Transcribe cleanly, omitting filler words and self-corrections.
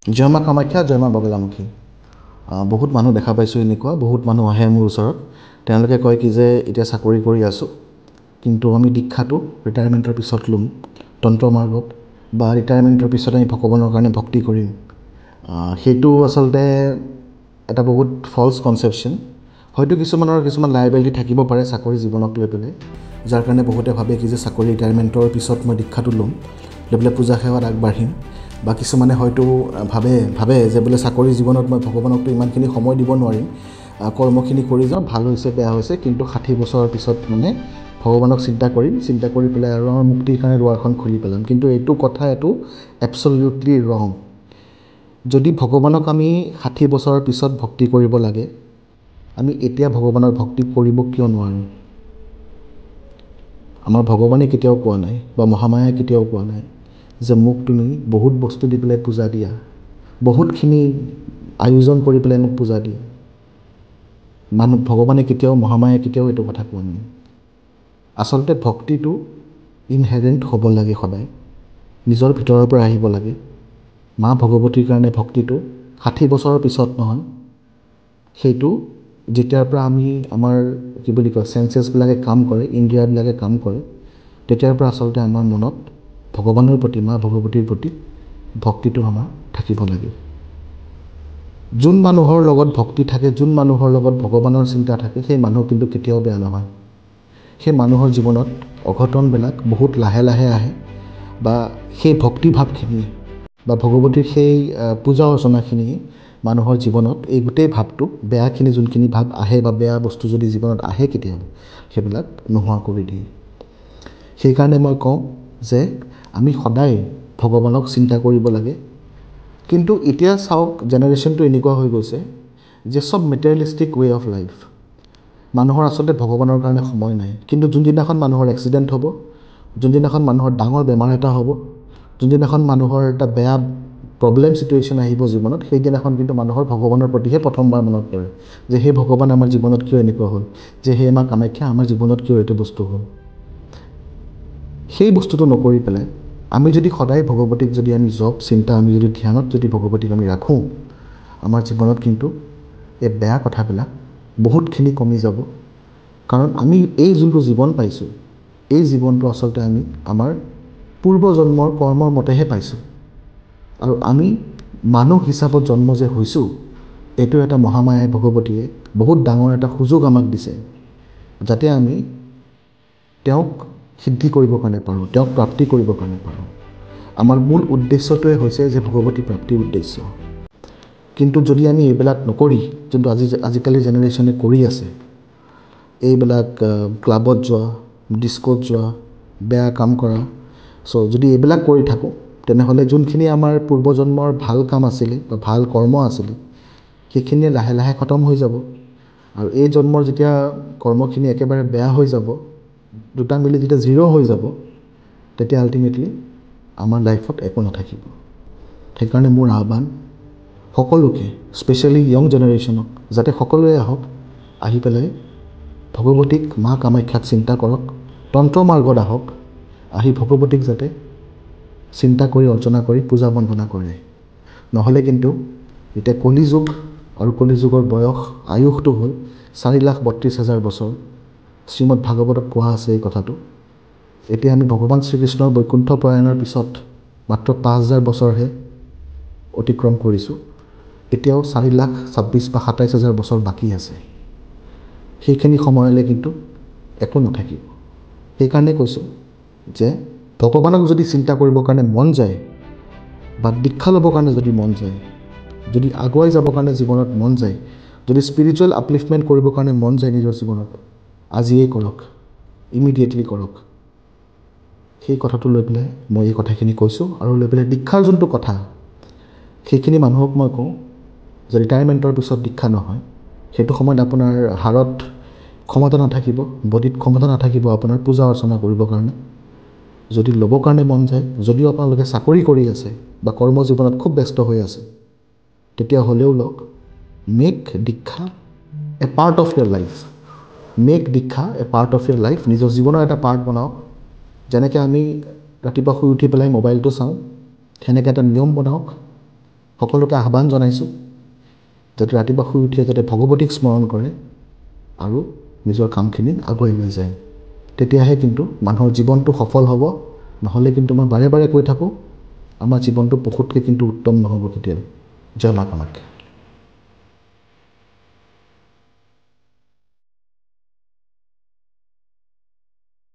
জয় মা কামাখ্যা, জয় মা বগলামুখী। বহুত মানুহ দেখা পাইছোঁ এনেকুৱা, বহুত মানুহ আহে মোৰ ওচৰত। তেওঁলোকে কয় কি যে এতিয়া চাকৰি কৰি আছোঁ, কিন্তু আমি দীক্ষাটো ৰিটায়াৰমেণ্টৰ পিছত ল'ম, তন্ত্ৰ মাৰ্গত, বা ৰিটায়াৰমেণ্টৰ পিছত আমি ভগৱানৰ কাৰণে ভক্তি কৰিম। সেইটো আচলতে এটা বহুত ফল্ছ কনচেপশ্যন। হয়তো কিছুমান লায়াবিলিটি থাকিব পাৰে চাকৰি জীৱনক লৈ পেলাই, যাৰ কাৰণে বহুতে ভাবে কি যে চাকৰি ৰিটায়াৰমেণ্টৰ পিছত মই দীক্ষাটো ল'ম, লৈ পেলাই পূজা সেৱাত আগবাঢ়িম। বা কিছুমানে হয়তো ভাবে যে বোলে চাকৰি জীৱনত মই ভগৱানকতো ইমানখিনি সময় দিব নোৱাৰিম, কৰ্মখিনি কৰি যাওঁ, ভাল হৈছে বেয়া হৈছে, কিন্তু 60 বছৰৰ পিছত মানে ভগৱানক চিন্তা কৰি পেলাই আৰু আমাৰ মুক্তিৰ কাৰণে দুৱাৰখন খুলি পেলাম। কিন্তু এইটো এবছলিউটলি ৰং। যদি ভগৱানক আমি 60 বছৰৰ পিছত ভক্তি কৰিব লাগে, আমি এতিয়া ভগৱানৰ ভক্তি কৰিব কিয় নোৱাৰোঁ? আমাৰ ভগৱানে কেতিয়াও কোৱা নাই, বা মহামায়াই কেতিয়াও কোৱা নাই যে মোক তুমি বহুত বস্তু দি পেলাই পূজা দিয়া, বহুতখিনি আয়োজন কৰি পেলাই মোক পূজা দিয়া। ভগৱানে কেতিয়াও, মহামায়াই কেতিয়াও এইটো কথা কোৱা নাই। আচলতে ভক্তিটো ইনহেৰেণ্ট হ'ব লাগে, সদায় নিজৰ ভিতৰৰ পৰা আহিব লাগে। মা ভগৱতীৰ কাৰণে ভক্তিটো 60 বছৰৰ পিছত নহয়, সেইটো যেতিয়াৰ পৰা আমি আমাৰ চেন্সেছবিলাকে কাম কৰে, ইন্দ্ৰিয়াবিলাকে কাম কৰে, তেতিয়াৰ পৰা আচলতে আমাৰ মনত ভগৱানৰ প্ৰতি, মা ভগৱতীৰ প্ৰতি ভক্তিটো আমাৰ থাকিব লাগে। যোন মানুহৰ লগত ভক্তি থাকে, যোন মানুহৰ লগত ভগৱানৰ চিন্তা থাকে, সেই মানুহ কিন্তু কেতিয়াও বেয়া নহয়। সেই মানুহৰ জীৱনত অঘটনবিলাক বহুত লাহে লাহে আহে, বা সেই ভক্তিভাৱখিনি বা ভগৱতীৰ সেই পূজা অৰ্চনাখিনি মানুহৰ জীৱনত এই গোটেই ভাৱটো, বেয়াখিনি যোনখিনি ভাৱ আহে বা বেয়া বস্তু যদি জীৱনত আহে কেতিয়াবা, সেইবিলাক নোহোৱা কৰি দিয়ে। সেইকাৰণে মই কওঁ যে আমি সদায় ভগৱানক চিন্তা কৰিব লাগে। কিন্তু এতিয়া চাওক, জেনেৰেশ্যনটো এনেকুৱা হৈ গৈছে যে চব মেটেৰিয়েলিষ্টিক ৱে অফ লাইফ। মানুহৰ আচলতে ভগৱানৰ কাৰণে সময় নাই। কিন্তু যোনদিনাখন মানুহৰ এক্সিডেণ্ট হ'ব, যোনদিনাখন মানুহৰ ডাঙৰ বেমাৰ এটা হ'ব, যোনদিনাখন মানুহৰ এটা বেয়া প্ৰব্লেম ছিটুৱেশ্যন আহিব জীৱনত, সেইদিনাখন কিন্তু মানুহৰ ভগৱানৰ প্ৰতিহে প্ৰথমবাৰ মনত পৰে যে সেই ভগৱান আমাৰ জীৱনত কিয় এনেকুৱা হ'ল, যে সেই মা কামাখ্যা আমাৰ জীৱনত কিয় এইটো বস্তু হ'ল। সেই বস্তুটো নকৰি পেলাই আমি যদি সদায় ভগৱতীক যদি আমি আমি যদি ধ্যানত যদি ভগৱতীক আমি ৰাখোঁ, আমাৰ জীৱনত কিন্তু এই বেয়া কথাবিলাক বহুতখিনি কমি যাব। কাৰণ আমি এই যোনটো জীৱন পাইছোঁ, এই জীৱনটো আচলতে আমি আমাৰ পূৰ্বজন্মৰ কৰ্মৰ মতেহে পাইছোঁ। আৰু আমি মানুহ হিচাপত জন্ম যে হৈছোঁ, এইটো এটা মহামায়াই ভগৱতীয়ে বহুত ডাঙৰ এটা সুযোগ আমাক দিছে, যাতে আমি তেওঁক সিদ্ধি কৰিবৰ কাৰণে পাৰোঁ, তেওঁক প্ৰাপ্তি কৰিবৰ কাৰণে পাৰোঁ। আমাৰ মূল উদ্দেশ্যটোৱে হৈছে যে ভগৱতী প্ৰাপ্তিৰ উদ্দেশ্য। কিন্তু যদি আমি এইবিলাক নকৰি, যোনটো আজিকালি জেনেৰেশ্যনে কৰি আছে, এইবিলাক ক্লাবত যোৱা, ডিস্কোত যোৱা, বেয়া কাম কৰা, যদি এইবিলাক কৰি থাকোঁ, তেনেহ'লে যোনখিনি আমাৰ পূৰ্বজন্মৰ ভাল কাম আছিলে বা ভাল কৰ্ম আছিলে, সেইখিনিয়ে লাহে লাহে খতম হৈ যাব। আৰু এই জন্মৰ যেতিয়া কৰ্মখিনি একেবাৰে বেয়া হৈ যাব, দুটা মিলি যেতিয়া 0 হৈ যাব, তেতিয়া আল্টিমেটলি আমাৰ লাইফত একো নাথাকিব। সেইকাৰণে মোৰ আহ্বান সকলোকে, স্পেচিয়েলি য়ং জেনেৰেশ্যনক, যাতে সকলোৱে আহি পেলাই ভগৱতীক, মা কামাখ্যাক চিন্তা কৰক, তন্ত্ৰ মাৰ্গত আহি ভগৱতীক যাতে চিন্তা কৰি, অৰ্চনা কৰি, পূজা বন্দনা কৰে। নহ'লে কিন্তু এতিয়া কলিযুগ, আৰু কলিযুগৰ আয়ুসটো হ'ল 4,32,000 বছৰ। শ্ৰীমদ ভাগৱতত কোৱা আছে এই কথাটো। এতিয়া আমি ভগৱান শ্ৰীকৃষ্ণৰ বৈকুণ্ঠ প্ৰয়াণৰ পিছত মাত্ৰ 5,000 বছৰহে অতিক্ৰম কৰিছোঁ। এতিয়াও 4,26,000 বা 27,000 বছৰ বাকী আছে। সেইখিনি সময়লৈ কিন্তু একো নাথাকিব। সেইকাৰণে কৈছোঁ যে ভগৱানক যদি চিন্তা কৰিবৰ কাৰণে মন যায়, বা দীক্ষা ল'বৰ কাৰণে যদি মন যায়, যদি আগুৱাই যাবৰ কাৰণে জীৱনত মন যায়, যদি স্পিৰিচুৱেল আপলিফমেণ্ট কৰিবৰ কাৰণে মন যায় নিজৰ জীৱনত, আজিয়েই কৰক, ইমিডিয়েটলি কৰক। সেই কথাটো লৈ পেলাই মই এই কথাখিনি কৈছোঁ। আৰু লৈ পেলাই দীক্ষাৰ যোনটো কথা, সেইখিনি মানুহক মই কওঁ যে ৰিটায়াৰমেণ্টৰ পিছত দীক্ষা নহয়। সেইটো সময়ত আপোনাৰ হাড়ত ক্ষমতা নাথাকিব, বডিত ক্ষমতা নাথাকিব আপোনাৰ পূজা অৰ্চনা কৰিবৰ কাৰণে। যদি ল'বৰ কাৰণে মন যায়, যদিও আপোনালোকে চাকৰি কৰি আছে বা কৰ্মজীৱনত খুব ব্যস্ত হৈ আছে, তেতিয়া হ'লেও লওক। Make Diksha A part of year life. Make Diksha A part of year life. নিজৰ জীৱনৰ এটা পাৰ্ট বনাওক। যেনেকৈ আমি ৰাতিপুৱা শুই উঠি পেলাই মোবাইলটো চাওঁ, সেনেকৈ এটা নিয়ম বনাওক। সকলোকে আহ্বান জনাইছোঁ যাতে ৰাতিপুৱা শুই উঠিয়ে যাতে ভগৱতীক স্মৰণ কৰে আৰু নিজৰ কামখিনি আগুৱাই লৈ যায়। তেতিয়াহে কিন্তু মানুহৰ জীৱনটো সফল হ'ব। নহ'লে কিন্তু মই বাৰে বাৰে কৈ থাকোঁ, আমাৰ জীৱনটো পশুতকৈ কিন্তু উত্তম নহ'ব কেতিয়াও। জয় মা কামাখ্যা।